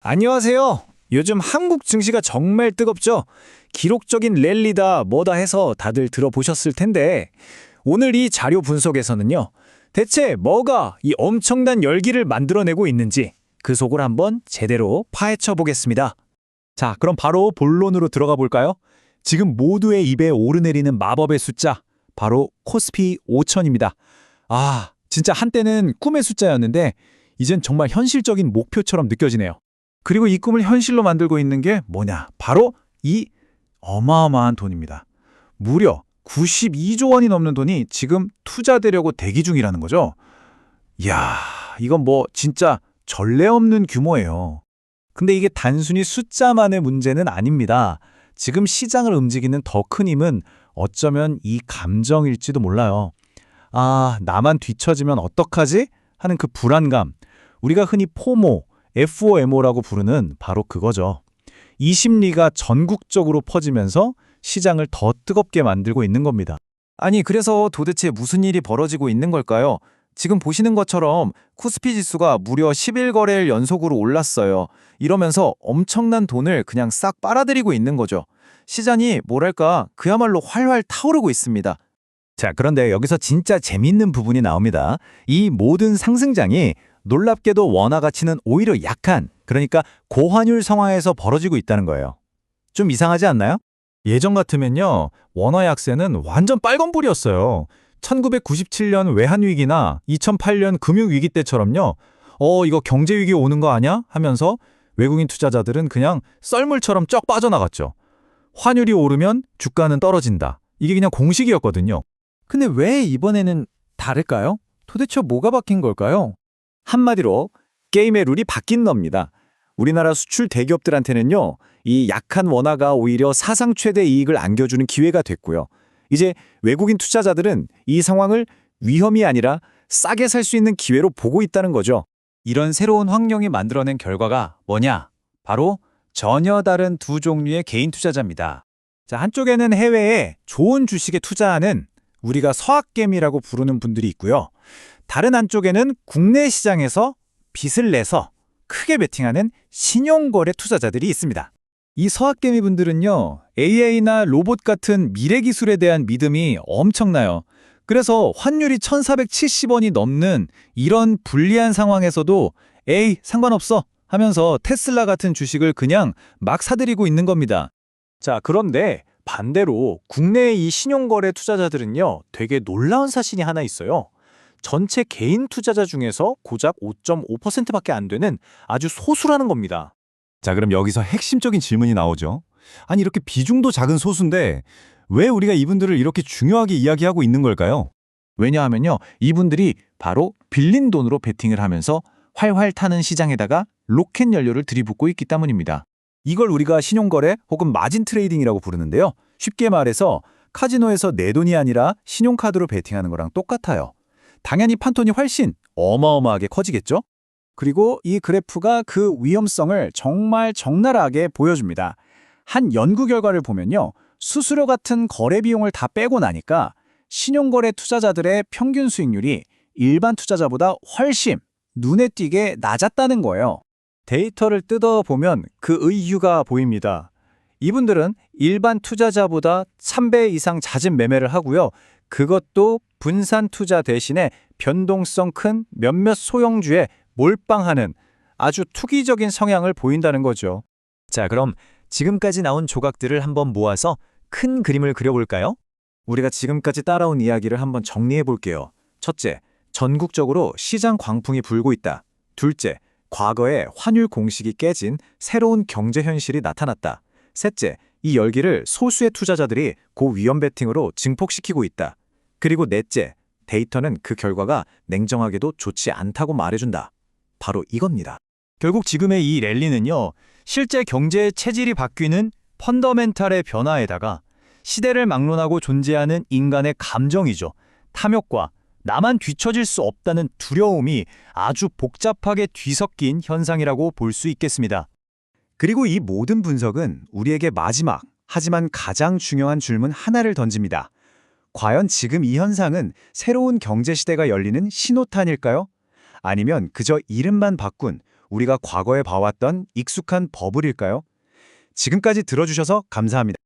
안녕하세요. 요즘 한국 증시가 정말 뜨겁죠? 기록적인 랠리다 뭐다 해서 다들 들어보셨을 텐데 오늘 이 자료 분석에서는요. 대체 뭐가 이 엄청난 열기를 만들어내고 있는지 그 속을 한번 제대로 파헤쳐 보겠습니다. 자, 그럼 바로 본론으로 들어가 볼까요? 지금 모두의 입에 오르내리는 마법의 숫자, 바로 코스피 5000입니다. 아, 진짜 한때는 꿈의 숫자였는데 이젠 정말 현실적인 목표처럼 느껴지네요. 그리고 이 꿈을 현실로 만들고 있는 게 뭐냐? 바로 이 어마어마한 돈입니다. 무려 92조 원이 넘는 돈이 지금 투자되려고 대기 중이라는 거죠. 이야, 이건 뭐 진짜 전례 없는 규모예요. 근데 이게 단순히 숫자만의 문제는 아닙니다. 지금 시장을 움직이는 더 큰 힘은 어쩌면 이 감정일지도 몰라요. 아, 나만 뒤처지면 어떡하지? 하는 그 불안감. 우리가 흔히 포모, FOMO라고 부르는 바로 그거죠. 이 심리가 전국적으로 퍼지면서 시장을 더 뜨겁게 만들고 있는 겁니다. 아니, 그래서 도대체 무슨 일이 벌어지고 있는 걸까요? 지금 보시는 것처럼 코스피 지수가 무려 10일 거래일 연속으로 올랐어요. 이러면서 엄청난 돈을 그냥 싹 빨아들이고 있는 거죠. 시장이 뭐랄까 그야말로 활활 타오르고 있습니다. 자, 그런데 여기서 진짜 재밌는 부분이 나옵니다. 이 모든 상승장이 놀랍게도 원화 가치는 오히려 약한, 그러니까 고환율 상황에서 벌어지고 있다는 거예요. 좀 이상하지 않나요? 예전 같으면요, 원화 약세는 완전 빨간불이었어요. 1997년 외환위기나 2008년 금융위기 때처럼요. 이거 경제위기 오는 거 아니야? 하면서 외국인 투자자들은 그냥 썰물처럼 쩍 빠져나갔죠. 환율이 오르면 주가는 떨어진다. 이게 그냥 공식이었거든요. 근데 왜 이번에는 다를까요? 도대체 뭐가 바뀐 걸까요? 한마디로 게임의 룰이 바뀐 겁니다. 우리나라 수출 대기업들한테는요, 이 약한 원화가 오히려 사상 최대 이익을 안겨주는 기회가 됐고요. 이제 외국인 투자자들은 이 상황을 위험이 아니라 싸게 살 수 있는 기회로 보고 있다는 거죠. 이런 새로운 환경이 만들어낸 결과가 뭐냐? 바로 전혀 다른 두 종류의 개인 투자자입니다. 자, 한쪽에는 해외에 좋은 주식에 투자하는 우리가 서학개미라고 부르는 분들이 있고요. 다른 한쪽에는 국내 시장에서 빚을 내서 크게 베팅하는 신용거래 투자자들이 있습니다. 이 서학개미 분들은요, AI나 로봇 같은 미래 기술에 대한 믿음이 엄청나요. 그래서 환율이 1470원이 넘는 이런 불리한 상황에서도 에이, 상관없어 하면서 테슬라 같은 주식을 그냥 막 사들이고 있는 겁니다. 자, 그런데 반대로 국내의 이 신용거래 투자자들은요, 되게 놀라운 사실이 하나 있어요. 전체 개인 투자자 중에서 고작 5.5%밖에 안 되는 아주 소수라는 겁니다. 자, 그럼 여기서 핵심적인 질문이 나오죠. 아니, 이렇게 비중도 작은 소수인데 왜 우리가 이분들을 이렇게 중요하게 이야기하고 있는 걸까요? 왜냐하면요, 이분들이 바로 빌린 돈으로 베팅을 하면서 활활 타는 시장에다가 로켓 연료를 들이붓고 있기 때문입니다. 이걸 우리가 신용거래 혹은 마진 트레이딩이라고 부르는데요. 쉽게 말해서 카지노에서 내 돈이 아니라 신용카드로 베팅하는 거랑 똑같아요. 당연히 판돈이 훨씬 어마어마하게 커지겠죠? 그리고 이 그래프가 그 위험성을 정말 적나라하게 보여줍니다. 한 연구 결과를 보면요. 수수료 같은 거래 비용을 다 빼고 나니까 신용거래 투자자들의 평균 수익률이 일반 투자자보다 훨씬 눈에 띄게 낮았다는 거예요. 데이터를 뜯어보면 그 이유가 보입니다. 이분들은 일반 투자자보다 3배 이상 잦은 매매를 하고요. 그것도 분산 투자 대신에 변동성 큰 몇몇 소형주에 몰빵하는 아주 투기적인 성향을 보인다는 거죠. 자, 그럼 지금까지 나온 조각들을 한번 모아서 큰 그림을 그려볼까요? 우리가 지금까지 따라온 이야기를 한번 정리해 볼게요. 첫째, 전국적으로 시장 광풍이 불고 있다. 둘째, 과거의 환율 공식이 깨진 새로운 경제 현실이 나타났다. 셋째, 이 열기를 소수의 투자자들이 고위험 베팅으로 증폭시키고 있다. 그리고 넷째, 데이터는 그 결과가 냉정하게도 좋지 않다고 말해준다. 바로 이겁니다. 결국 지금의 이 랠리는요, 실제 경제의 체질이 바뀌는 펀더멘탈의 변화에다가 시대를 막론하고 존재하는 인간의 감정이죠. 탐욕과 나만 뒤처질 수 없다는 두려움이 아주 복잡하게 뒤섞인 현상이라고 볼 수 있겠습니다. 그리고 이 모든 분석은 우리에게 마지막, 하지만 가장 중요한 질문 하나를 던집니다. 과연 지금 이 현상은 새로운 경제 시대가 열리는 신호탄일까요? 아니면 그저 이름만 바꾼 우리가 과거에 봐왔던 익숙한 버블일까요? 지금까지 들어주셔서 감사합니다.